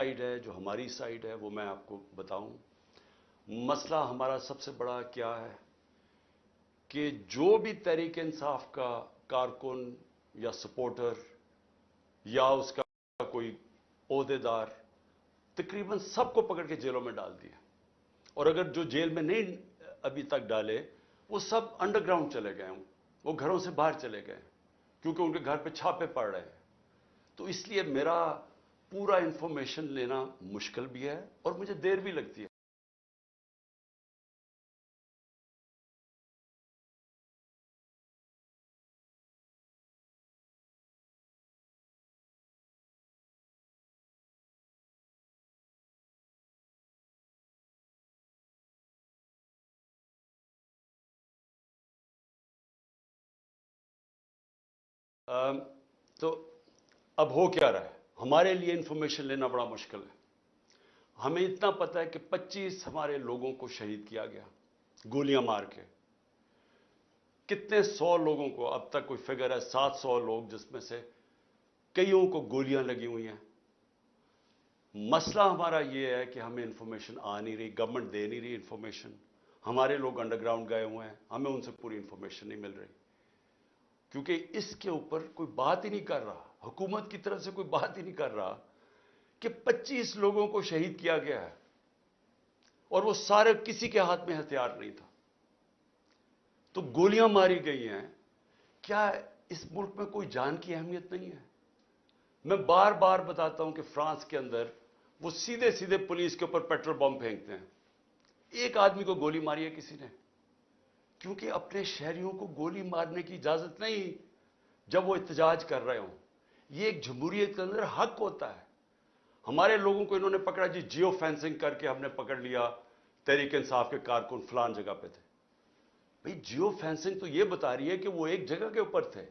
Side ہے جو ہماری سائڈ ہے وہ میں آپ کو بتاؤں. مسئلہ ہمارا سب سے بڑا کیا ہے کہ جو بھی تحریک انصاف کا کارکن یا سپورٹر یا اس کا کوئی عہدے دار تقریباً سب کو پکڑ کے جیلوں میں ڈال دیا. اور اگر جو جیل میں نہیں ابھی تک ڈالے وہ سب انڈر گراؤنڈ چلے گئے ہوں, وہ گھروں سے باہر چلے گئے کیونکہ ان کے گھر پہ چھاپے پڑ رہے ہیں. تو اس لیے میرا پورا انفارمیشن لینا مشکل بھی ہے اور مجھے دیر بھی لگتی ہے. تو اب ہو کیا رہا ہے, ہمارے لیے انفارمیشن لینا بڑا مشکل ہے. ہمیں اتنا پتا ہے کہ 25 ہمارے لوگوں کو شہید کیا گیا گولیاں مار کے. کتنے 100 لوگوں کو, اب تک کوئی فگر ہے 700 لوگ جس میں سے کئیوں کو گولیاں لگی ہوئی ہیں. مسئلہ ہمارا یہ ہے کہ ہمیں انفارمیشن آ نہیں رہی, گورنمنٹ دے نہیں رہی انفارمیشن. ہمارے لوگ انڈر گراؤنڈ گئے ہوئے ہیں, ہمیں ان سے پوری انفارمیشن نہیں مل رہی کیونکہ اس کے اوپر کوئی بات ہی نہیں کر رہا, حکومت کی طرف سے کوئی بات ہی نہیں کر رہا کہ 25 لوگوں کو شہید کیا گیا ہے اور وہ سارے کسی کے ہاتھ میں ہتھیار نہیں تھا. تو گولیاں ماری گئی ہیں. کیا اس ملک میں کوئی جان کی اہمیت نہیں ہے؟ میں بار بار بتاتا ہوں کہ فرانس کے اندر وہ سیدھے سیدھے پولیس کے اوپر پیٹرول بم پھینکتے ہیں. ایک آدمی کو گولی ماری ہے کسی نے, کیونکہ اپنے شہریوں کو گولی مارنے کی اجازت نہیں جب وہ احتجاج کر رہے ہوں. یہ ایک جمہوریت کے اندر حق ہوتا ہے. ہمارے لوگوں کو انہوں نے پکڑا جی, جیو فینسنگ کر کے ہم نے پکڑ لیا تحریک انصاف کے کارکن فلان جگہ پہ تھے. بھئی جیو فینسنگ تو یہ بتا رہی ہے کہ وہ ایک جگہ کے اوپر تھے.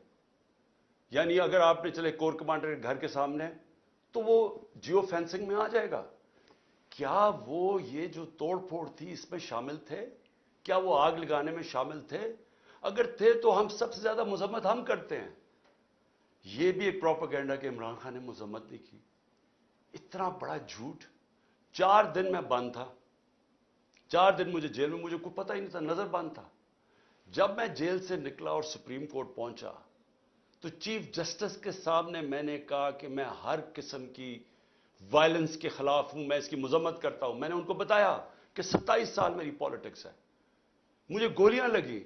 یعنی اگر آپ نے چلے کور کمانڈر کے گھر کے سامنے تو وہ جیو فینسنگ میں آ جائے گا. کیا وہ یہ جو توڑ پھوڑ تھی اس میں شامل تھے؟ کیا وہ آگ لگانے میں شامل تھے؟ اگر تھے تو ہم سب سے زیادہ مذمت ہم کرتے ہیں. یہ بھی ایک پروپیگنڈا کہ عمران خان نے مذمت نہیں کی. اتنا بڑا جھوٹ. 4 دن میں بند تھا, 4 دن مجھے جیل میں, مجھے کوئی پتہ ہی نہیں تھا, نظر بند تھا. جب میں جیل سے نکلا اور سپریم کورٹ پہنچا تو چیف جسٹس کے سامنے میں نے کہا کہ میں ہر قسم کی وائلنس کے خلاف ہوں, میں اس کی مذمت کرتا ہوں. میں نے ان کو بتایا کہ 27 سال میری پالیٹکس ہے, مجھے گولیاں لگی.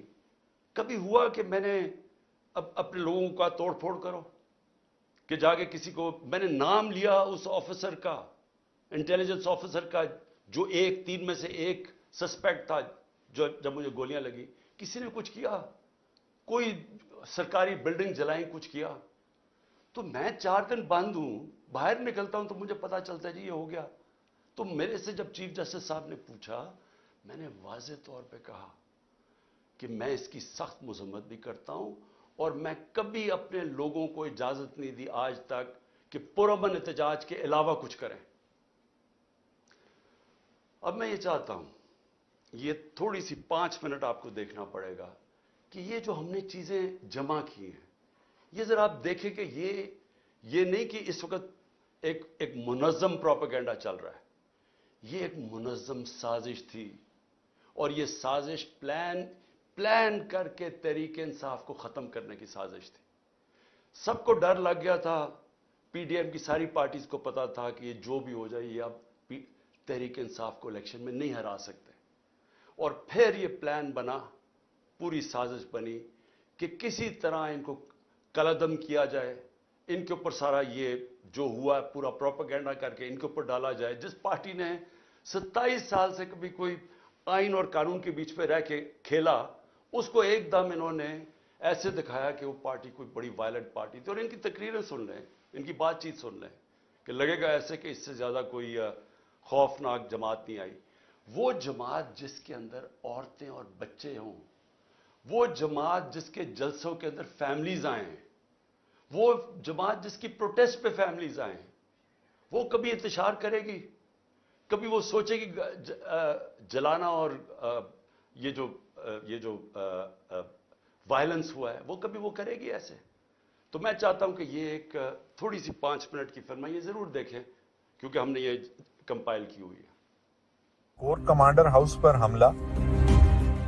کبھی ہوا کہ میں نے اب اپنے لوگوں کا توڑ پھوڑ کرو کہ جا کے کسی کو, میں نے نام لیا اس آفیسر کا, انٹیلیجنس آفیسر کا, جو 3 میں سے ایک سسپیکٹ تھا جو جب مجھے گولیاں لگی. کسی نے کچھ کیا؟ کوئی سرکاری بلڈنگ جلائیں, کچھ کیا؟ تو میں 4 دن بند ہوں, باہر نکلتا ہوں تو مجھے پتا چلتا ہے جی یہ ہو گیا. تو میرے سے جب چیف جسٹس صاحب نے پوچھا, میں نے واضح طور پہ کہا کہ میں اس کی سخت مذمت بھی کرتا ہوں اور میں کبھی اپنے لوگوں کو اجازت نہیں دی آج تک کہ پرامن احتجاج کے علاوہ کچھ کریں. اب میں یہ چاہتا ہوں, یہ تھوڑی سی 5 منٹ آپ کو دیکھنا پڑے گا کہ یہ جو ہم نے چیزیں جمع کی ہیں, یہ ذرا آپ دیکھیں کہ یہ نہیں کہ اس وقت ایک منظم پروپیگنڈا چل رہا ہے. یہ ایک منظم سازش تھی اور یہ سازش پلان کر کے تحریک انصاف کو ختم کرنے کی سازش تھی. سب کو ڈر لگ گیا تھا, پی ڈی ایم کی ساری پارٹیز کو پتا تھا کہ یہ جو بھی ہو جائے یہ اب تحریک انصاف کو الیکشن میں نہیں ہرا سکتے. اور پھر یہ پلان بنا, پوری سازش بنی کہ کسی طرح ان کو کلعدم کیا جائے, ان کے اوپر سارا یہ جو ہوا پورا پروپیگنڈا کر کے ان کے اوپر ڈالا جائے. جس پارٹی نے 27 سال سے کبھی کوئی آئین اور قانون کے بیچ پہ رہ کے کھیلا, اس کو ایک دم انہوں نے ایسے دکھایا کہ وہ پارٹی کوئی بڑی وائلنٹ پارٹی تھی. اور ان کی تقریریں سن لیں, ان کی بات چیت سن لیں کہ لگے گا ایسے کہ اس سے زیادہ کوئی خوفناک جماعت نہیں آئی. وہ جماعت جس کے اندر عورتیں اور بچے ہوں, وہ جماعت جس کے جلسوں کے اندر فیملیز آئیں, وہ جماعت جس کی پروٹیسٹ پہ فیملیز آئیں, وہ کبھی انتشار کرے گی؟ کبھی وہ سوچے گی جلانا اور یہ جو وائلنس ہوا ہے وہ کبھی وہ کرے گی ایسے؟ تو میں چاہتا ہوں کہ یہ ایک تھوڑی سی 5 منٹ کی فلم ہے, یہ ضرور دیکھیں کیونکہ ہم نے یہ کمپائل کی ہوئی ہے۔ کور کمانڈر ہاؤس پر حملہ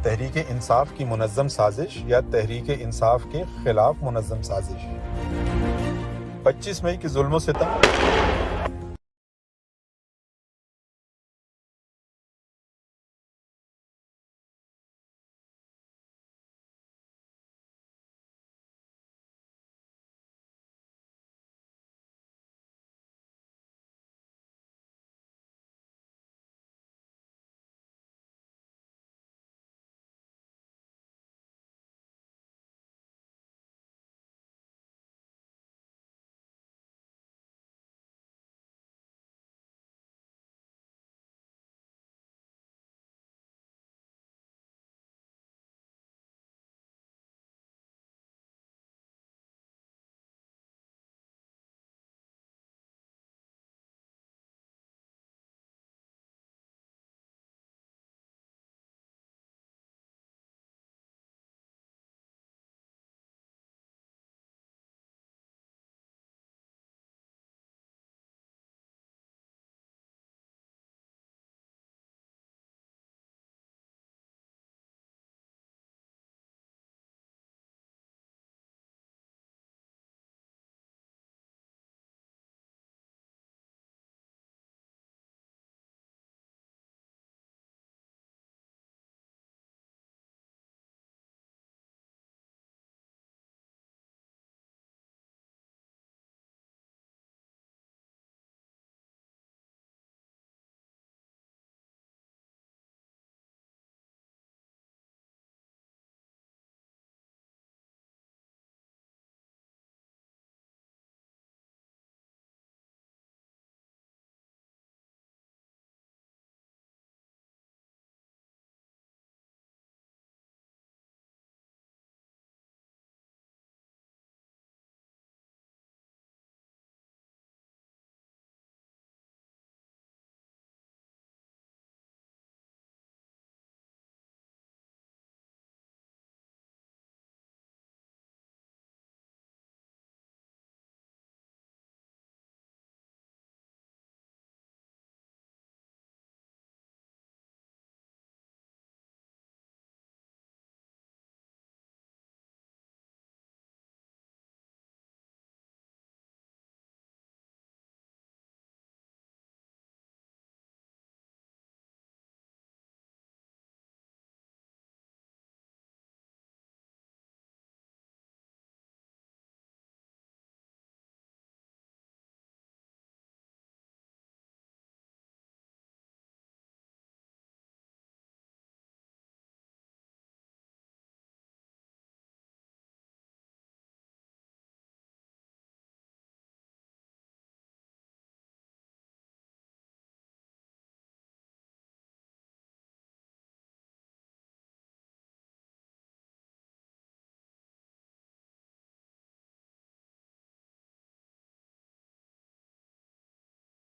تحریک انصاف کی منظم سازش یا تحریک انصاف کے خلاف منظم سازش؟ 25 مئی کی ظلم و ستم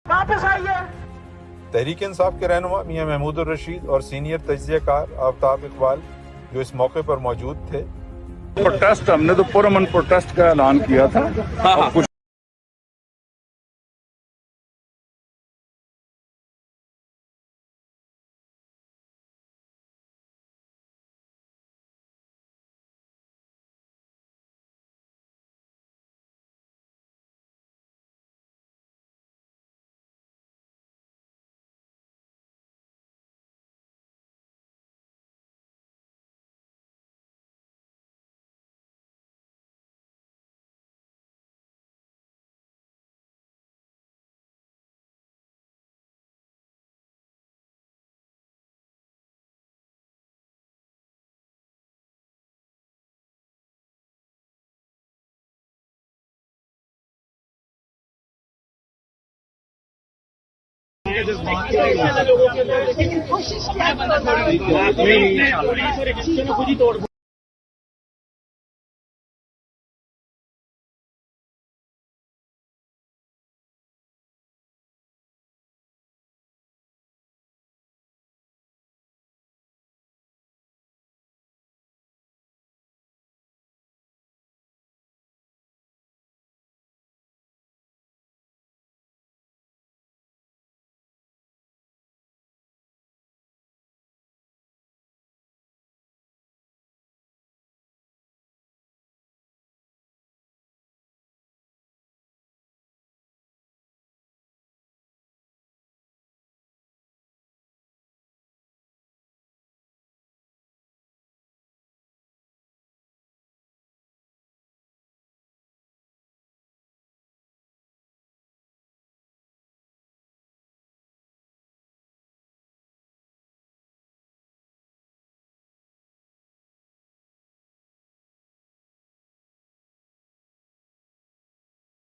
واپس آئیے۔ تحریک انصاف کے رہنما میاں محمود الرشید اور سینئر تجزیہ کار آفتاب اقبال جو اس موقع پر موجود تھے۔ پروٹیسٹ ہم نے تو پرامن پروٹیسٹ کا اعلان کیا تھا۔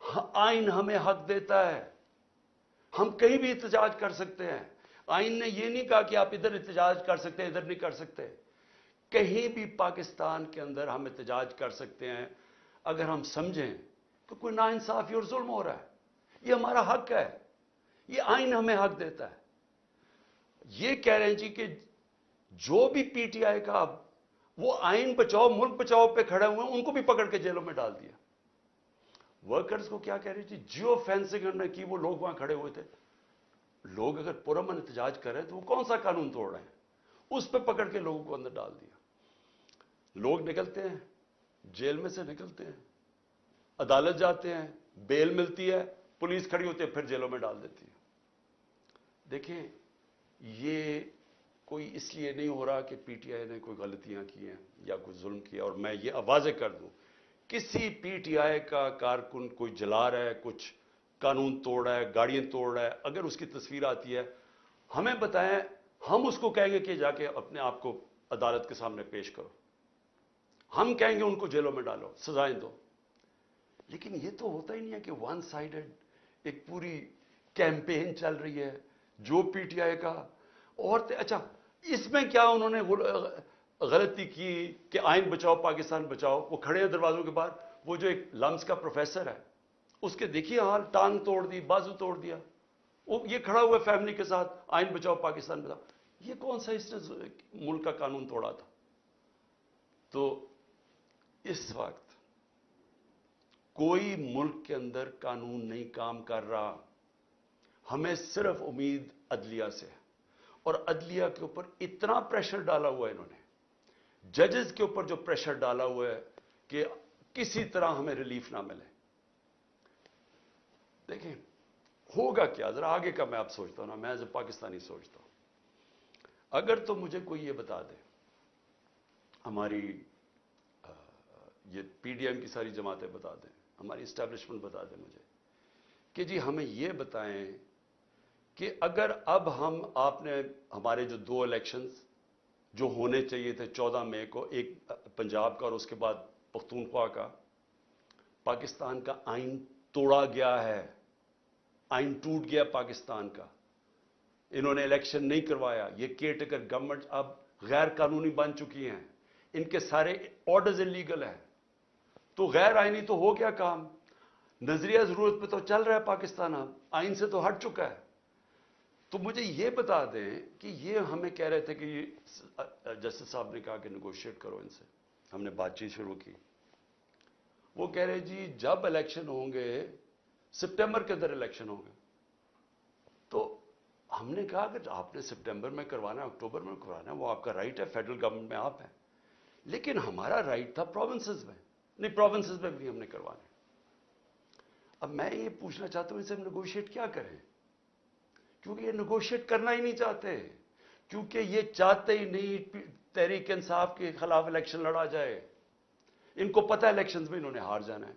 آئین ہمیں حق دیتا ہے, ہم کہیں بھی احتجاج کر سکتے ہیں. آئین نے یہ نہیں کہا کہ آپ ادھر احتجاج کر سکتے ہیں, ادھر نہیں کر سکتے. کہیں بھی پاکستان کے اندر ہم احتجاج کر سکتے ہیں اگر ہم سمجھیں کہ کوئی ناانصافی اور ظلم ہو رہا ہے. یہ ہمارا حق ہے, یہ آئین ہمیں حق دیتا ہے. یہ کہہ رہے ہیں جی کہ جو بھی پی ٹی آئی کا وہ آئین بچاؤ ملک بچاؤ پہ کھڑے ہوئے ہیں, ان کو بھی پکڑ کے جیلوں میں ڈال دیا. ورکرز کو کیا کہہ رہی تھی؟ جیو فینسنگ انہوں نے کی, وہ لوگ وہاں کھڑے ہوئے تھے. لوگ اگر پرامن احتجاج کر رہے ہیں تو وہ کون سا قانون توڑ رہے ہیں؟ اس پہ پکڑ کے لوگوں کو اندر ڈال دیا. لوگ نکلتے ہیں, جیل میں سے نکلتے ہیں, عدالت جاتے ہیں, بیل ملتی ہے, پولیس کھڑی ہوتی ہے, پھر جیلوں میں ڈال دیتی ہے. دیکھیں, یہ کوئی اس لیے نہیں ہو رہا کہ پی ٹی آئی نے کوئی غلطیاں کی ہیں یا کوئی ظلم کیا. اور میں یہ واضح کر دوں, کسی پی ٹی آئی کا کارکن کوئی جلا رہا ہے, کچھ قانون توڑ رہا ہے, گاڑیاں توڑ رہا ہے, اگر اس کی تصویر آتی ہے ہمیں بتائیں, ہم اس کو کہیں گے کہ جا کے اپنے آپ کو عدالت کے سامنے پیش کرو. ہم کہیں گے ان کو جیلوں میں ڈالو, سزائیں دو. لیکن یہ تو ہوتا ہی نہیں ہے کہ ون سائیڈڈ ایک پوری کیمپین چل رہی ہے جو پی ٹی آئی کا. اور اچھا, اس میں کیا انہوں نے غلطی کی کہ آئین بچاؤ پاکستان بچاؤ, وہ کھڑے ہیں دروازوں کے باہر, وہ جو ایک لمس کا پروفیسر ہے اس کے دیکھیے حال, ٹانگ توڑ دی, بازو توڑ دیا, وہ یہ کھڑا ہوا فیملی کے ساتھ, آئین بچاؤ پاکستان بچاؤ. یہ کون سا اس نے ملک کا قانون توڑا تھا؟ تو اس وقت کوئی ملک کے اندر قانون نہیں کام کر رہا. ہمیں صرف امید عدلیہ سے ہے, اور عدلیہ کے اوپر اتنا پریشر ڈالا ہوا ہے انہوں نے, ججز کے اوپر جو پریشر ڈالا ہوا ہے کہ کسی طرح ہمیں ریلیف نہ ملے. دیکھیں ہوگا کیا, ذرا آگے کا میں اب سوچتا ہوں نا, میں ایز اے پاکستانی سوچتا ہوں. اگر تو مجھے کوئی یہ بتا دے, ہماری یہ پی ڈی ایم کی ساری جماعتیں بتا دیں, ہماری اسٹیبلشمنٹ بتا دیں مجھے کہ جی ہمیں یہ بتائیں کہ اگر اب آپ نے ہمارے جو 2 الیکشنز جو ہونے چاہیے تھے 14 مئی کو, ایک پنجاب کا اور اس کے بعد پختونخوا کا, پاکستان کا آئین توڑا گیا ہے, آئین ٹوٹ گیا پاکستان کا, انہوں نے الیکشن نہیں کروایا. یہ کیئر ٹیکر گورنمنٹ اب غیر قانونی بن چکی ہیں, ان کے سارے آرڈرز انلیگل ہیں. تو غیر آئینی تو ہو گیا کام, نظریہ ضرورت پہ تو چل رہا ہے پاکستان, اب آئین سے تو ہٹ چکا ہے. تو مجھے یہ بتا دیں کہ یہ ہمیں کہہ رہے تھے کہ یہ جسٹس صاحب نے کہا کہ نیگوشیٹ کرو ان سے, ہم نے بات چیت شروع کی. وہ کہہ رہے جی جب الیکشن ہوں گے, سپٹمبر کے اندر الیکشن ہوں گے. تو ہم نے کہا کہ آپ نے سپٹمبر میں کروانا ہے, اکتوبر میں کروانا ہے, وہ آپ کا رائٹ ہے, فیڈرل گورنمنٹ میں آپ ہیں. لیکن ہمارا رائٹ تھا پروونسز میں, نہیں پروونسز میں بھی ہم نے کروانا ہے. اب میں یہ پوچھنا چاہتا ہوں ان سے ہم نیگوشیٹ کیا کریں, کیونکہ یہ نیگوشیٹ کرنا ہی نہیں چاہتے, کیونکہ یہ چاہتے ہی نہیں تحریک انصاف کے خلاف الیکشن لڑا جائے. ان کو پتہ ہے الیکشنز میں انہوں نے ہار جانا ہے.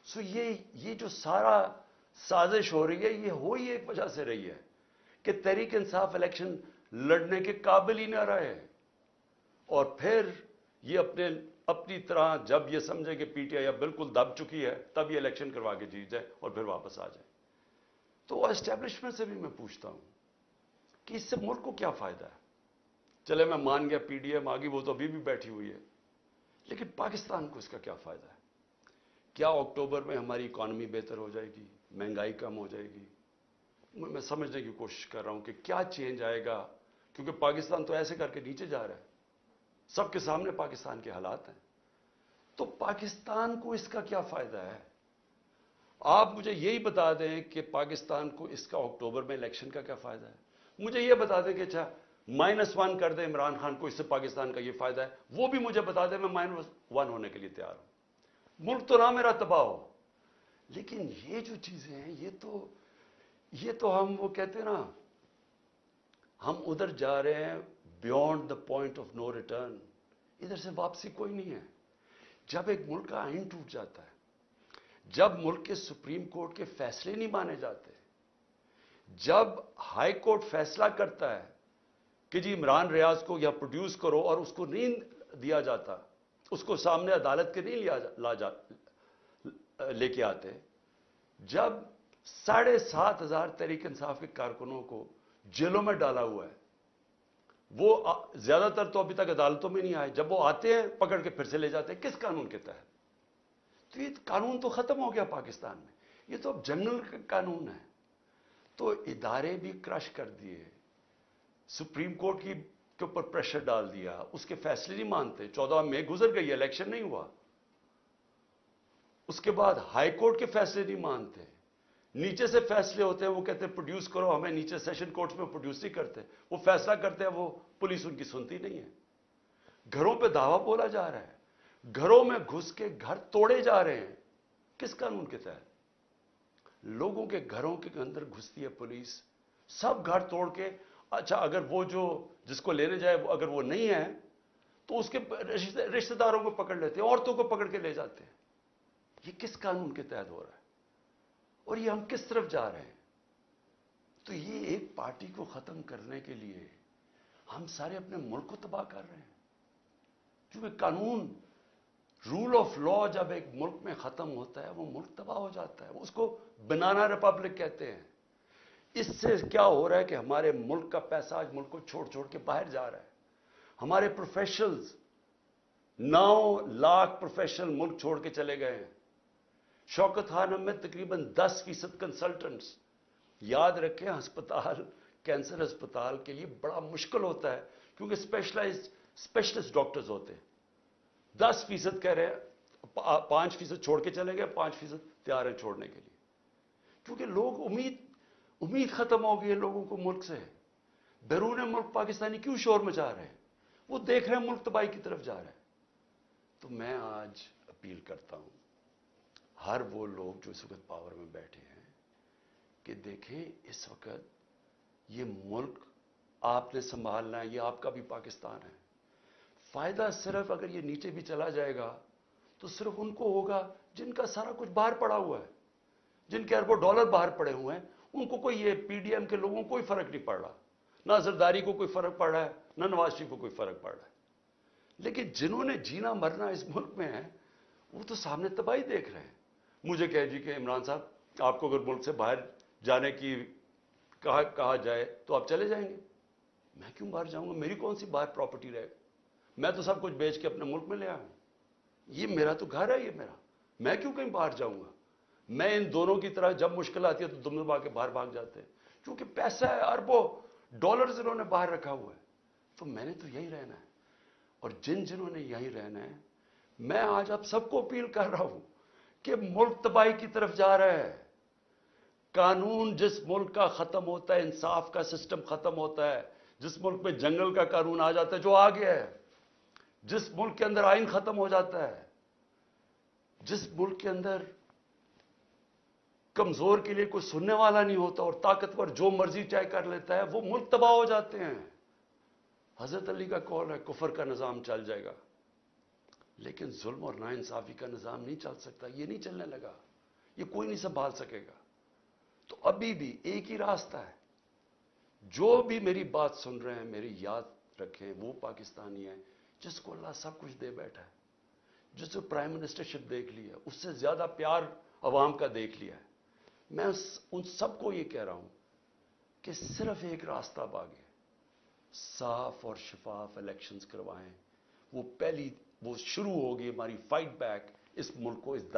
سو یہ جو سارا سازش ہو رہی ہے, یہ ہو ہی ایک وجہ سے رہی ہے کہ تحریک انصاف الیکشن لڑنے کے قابل ہی نہ رہے, اور پھر یہ اپنی طرح جب یہ سمجھے کہ پی ٹی آئی اب بالکل دب چکی ہے, تب یہ الیکشن کروا کے جیت جائے اور پھر واپس آ جائے. تو اسٹیبلشمنٹ سے بھی میں پوچھتا ہوں کہ اس سے ملک کو کیا فائدہ ہے؟ چلے میں مان گیا پی ڈی ایم آگی, وہ تو ابھی بھی بیٹھی ہوئی ہے, لیکن پاکستان کو اس کا کیا فائدہ ہے؟ کیا اکتوبر میں ہماری اکانومی بہتر ہو جائے گی, مہنگائی کم ہو جائے گی؟ میں سمجھنے کی کوشش کر رہا ہوں کہ کیا چینج آئے گا, کیونکہ پاکستان تو ایسے کر کے نیچے جا رہا ہے, سب کے سامنے پاکستان کے حالات ہیں. تو پاکستان کو اس کا کیا فائدہ ہے؟ آپ مجھے یہی بتا دیں کہ پاکستان کو اس کا اکتوبر میں الیکشن کا کیا فائدہ ہے. مجھے یہ بتا دیں کہ اچھا -1 کر دیں عمران خان کو, اس سے پاکستان کا یہ فائدہ ہے, وہ بھی مجھے بتا دیں, میں -1 ہونے کے لیے تیار ہوں. ملک تو نہ میرا تباہ ہو, لیکن یہ جو چیزیں ہیں یہ تو ہم وہ کہتے ہیں نا, ہم ادھر جا رہے ہیں beyond the point of no return, ادھر سے واپسی کوئی نہیں ہے. جب ایک ملک کا آئین ٹوٹ جاتا ہے, جب ملک کے سپریم کورٹ کے فیصلے نہیں مانے جاتے, جب ہائی کورٹ فیصلہ کرتا ہے کہ جی عمران ریاض کو یا پروڈیوس کرو اور اس کو نہیں دیا جاتا, اس کو سامنے عدالت کے نہیں لے کے آتے, جب 7,500 تحریک انصاف کے کارکنوں کو جیلوں میں ڈالا ہوا ہے، وہ زیادہ تر تو ابھی تک عدالتوں میں نہیں آئے، جب وہ آتے ہیں پکڑ کے پھر سے لے جاتے ہیں، کس قانون کے تحت؟ تو یہ قانون تو ختم ہو گیا پاکستان میں، یہ تو اب جنگل کا قانون ہے. تو ادارے بھی کرش کر دیے، سپریم کورٹ کے اوپر پریشر ڈال دیا، اس کے فیصلے نہیں مانتے. 14 مئی گزر گئی، الیکشن نہیں ہوا. اس کے بعد ہائی کورٹ کے فیصلے نہیں مانتے، نیچے سے فیصلے ہوتے ہیں، وہ کہتے ہیں پروڈیوس کرو، ہمیں نیچے سیشن کورٹس میں پروڈیوس نہیں کرتے، وہ فیصلہ کرتے ہیں، وہ پولیس ان کی سنتی نہیں ہے. گھروں پہ دعویٰ بولا جا رہا ہے، گھروں میں گھس کے گھر توڑے جا رہے ہیں، کس قانون کے تحت؟ لوگوں کے گھروں کے اندر گھستی ہے پولیس، سب گھر توڑ کے. اچھا، اگر وہ جس کو لینے جائے اگر وہ نہیں ہے تو اس کے رشتہ داروں کو پکڑ لیتے ہیں، عورتوں کو پکڑ کے لے جاتے ہیں. یہ کس قانون کے تحت ہو رہا ہے اور یہ ہم کس طرف جا رہے ہیں؟ تو یہ ایک پارٹی کو ختم کرنے کے لیے ہم سارے اپنے ملک کو تباہ کر رہے ہیں. کیونکہ قانون، رول آف لا جب ایک ملک میں ختم ہوتا ہے وہ ملک تباہ ہو جاتا ہے. اس کو بنانا ریپبلک کہتے ہیں. اس سے کیا ہو رہا ہے کہ ہمارے ملک کا پیسہ آج ملک کو چھوڑ چھوڑ کے باہر جا رہا ہے. ہمارے پروفیشنلز 9 لاکھ پروفیشنل ملک چھوڑ کے چلے گئے ہیں. شوکت خانم میں تقریباً 10% کنسلٹنٹس. یاد رکھیں، ہسپتال، کینسر ہسپتال کے لیے بڑا مشکل ہوتا ہے کیونکہ اسپیشلسٹ ڈاکٹرز ہوتے ہیں. 10% کہہ رہے ہیں، 5% چھوڑ کے چلے گئے، 5% تیار ہیں چھوڑنے کے لیے. کیونکہ لوگ امید ختم ہو گئی ہے لوگوں کو ملک سے. بیرون ملک پاکستانی کیوں شور مچا رہے ہیں؟ وہ دیکھ رہے ہیں ملک تباہی کی طرف جا رہے ہیں. تو میں آج اپیل کرتا ہوں ہر وہ لوگ جو اس وقت پاور میں بیٹھے ہیں کہ دیکھیں، اس وقت یہ ملک آپ نے سنبھالنا ہے، یہ آپ کا بھی پاکستان ہے. فائدہ صرف اگر یہ نیچے بھی چلا جائے گا تو صرف ان کو ہوگا جن کا سارا کچھ باہر پڑا ہوا ہے، جن کے اربوں ڈالر باہر پڑے ہوئے ہیں. ان کو کوئی، یہ پی ڈی ایم کے لوگوں کو کوئی فرق نہیں پڑ رہا، نہ زرداری کو کوئی فرق پڑ رہا ہے، نہ نواز شریف کو کوئی فرق پڑ رہا ہے. لیکن جنہوں نے جینا مرنا اس ملک میں ہے وہ تو سامنے تباہی دیکھ رہے ہیں. مجھے کہے جی کہ عمران صاحب آپ کو اگر ملک سے باہر جانے کی کہا جائے تو آپ چلے جائیں گے. میں کیوں باہر جاؤں گا؟ میری کون سی باہر پراپرٹی رہے گا؟ میں تو سب کچھ بیچ کے اپنے ملک میں لے آیا ہوں. یہ میرا تو گھر ہے، یہ میرا. میں کیوں کہیں باہر جاؤں گا؟ میں ان دونوں کی طرح جب مشکل آتی ہے تو دم دبا کے باہر بھاگ جاتے ہیں کیونکہ پیسہ ہے، اربوں ڈالرز انہوں نے باہر رکھا ہوا ہے. تو میں نے تو یہی رہنا ہے. اور جنہوں نے یہی رہنا ہے، میں آج آپ سب کو اپیل کر رہا ہوں کہ ملک تباہی کی طرف جا رہا ہے. قانون جس ملک کا ختم ہوتا ہے، انصاف کا سسٹم ختم ہوتا ہے، جس ملک میں جنگل کا قانون آ جاتا ہے جو آ گیا ہے، جس ملک کے اندر آئین ختم ہو جاتا ہے، جس ملک کے اندر کمزور کے لیے کوئی سننے والا نہیں ہوتا اور طاقتور جو مرضی چاہے کر لیتا ہے، وہ ملک تباہ ہو جاتے ہیں. حضرت علی کا قول ہے کفر کا نظام چل جائے گا لیکن ظلم اور ناانصافی کا نظام نہیں چل سکتا. یہ نہیں چلنے لگا، یہ کوئی نہیں سنبھال سکے گا. تو ابھی بھی ایک ہی راستہ ہے. جو بھی میری بات سن رہے ہیں میری یاد رکھیں، وہ پاکستانی ہے جس کو اللہ سب کچھ دے بیٹھا ہے، جس کو پرائم منسٹرشپ دیکھ لی ہے، اس سے زیادہ پیار عوام کا دیکھ لیا ہے. میں ان سب کو یہ کہہ رہا ہوں کہ صرف ایک راستہ باقی ہے، صاف اور شفاف الیکشنز کروائیں. وہ شروع ہوگی ہماری فائٹ بیک اس ملک کو، اس دل